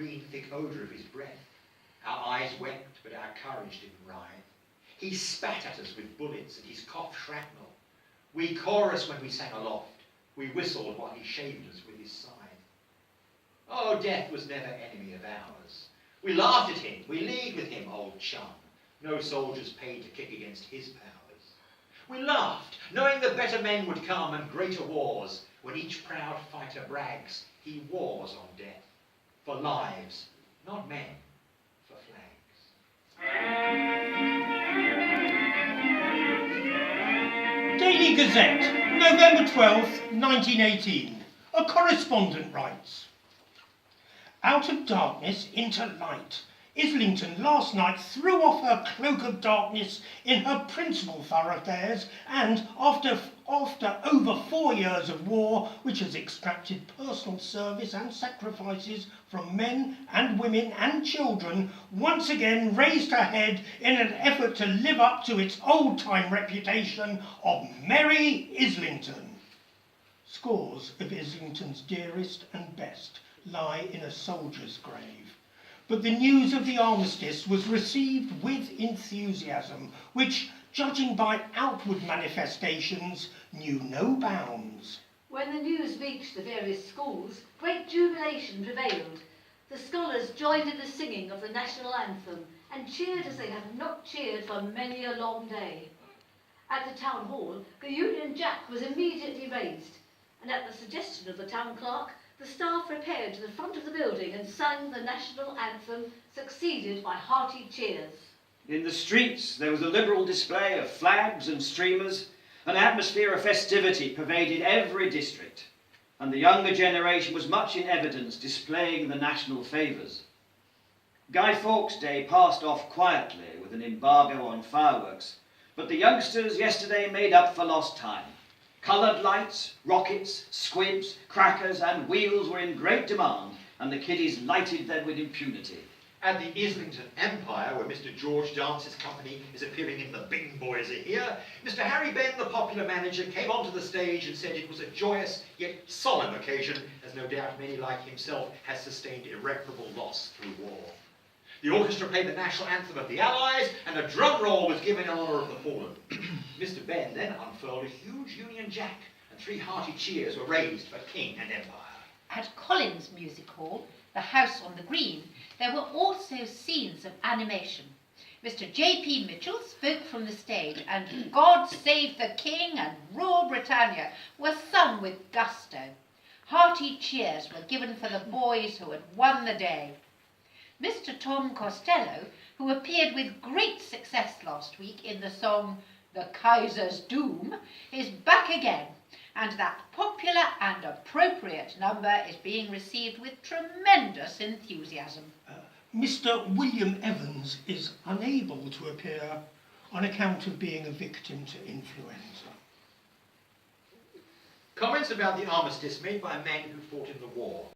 green thick odour of his breath. Our eyes wept, but our courage didn't writhe. He spat at us with bullets, and his cough shrapnel. We chorused when we sang aloft. We whistled while he shaved us with his scythe. Oh, death was never enemy of ours. We laughed at him, we leagued with him, old chum. No soldiers paid to kick against his powers. We laughed, knowing that better men would come and greater wars. When each proud fighter brags, he wars on death. For lives, not men, for flags. Daily Gazette, November 12th, 1918. A correspondent writes, "Out of darkness into light. Islington last night threw off her cloak of darkness in her principal thoroughfares, and after over 4 years of war, which has extracted personal service and sacrifices from men and women and children, once again raised her head in an effort to live up to its old-time reputation of Merry Islington." Scores of Islington's dearest and best lie in a soldier's grave. But the news of the armistice was received with enthusiasm, which, judging by outward manifestations, knew no bounds. When the news reached the various schools, great jubilation prevailed. The scholars joined in the singing of the national anthem and cheered as they had not cheered for many a long day. At the town hall, the Union Jack was immediately raised, and at the suggestion of the town clerk, the staff repaired to the front of the building and sang the national anthem, succeeded by hearty cheers. In the streets there was a liberal display of flags and streamers. An atmosphere of festivity pervaded every district, and the younger generation was much in evidence, displaying the national favours. Guy Fawkes Day passed off quietly with an embargo on fireworks, but the youngsters yesterday made up for lost time. Coloured lights, rockets, squibs, crackers and wheels were in great demand, and the kiddies lighted them with impunity. At the Islington Empire, where Mr. George Dance's company is appearing in The Bing Boys Are Here, Mr. Harry Benn, the popular manager, came onto the stage and said it was a joyous yet solemn occasion, as no doubt many like himself has sustained irreparable loss through war. The orchestra played the national anthem of the Allies, and a drum roll was given in honour of the fallen. Mr. Benn then unfurled a huge Union Jack, and 3 hearty cheers were raised for King and Empire. At Collins Music Hall, the House on the Green, there were also scenes of animation. Mr. J.P. Mitchell spoke from the stage, and God Save the King and Rule Britannia were sung with gusto. Hearty cheers were given for the boys who had won the day. Mr. Tom Costello, who appeared with great success last week in the song The Kaiser's Doom, is back again, and that popular and appropriate number is being received with tremendous enthusiasm. Mr. William Evans is unable to appear on account of being a victim to influenza. Comments about the armistice made by men who fought in the war.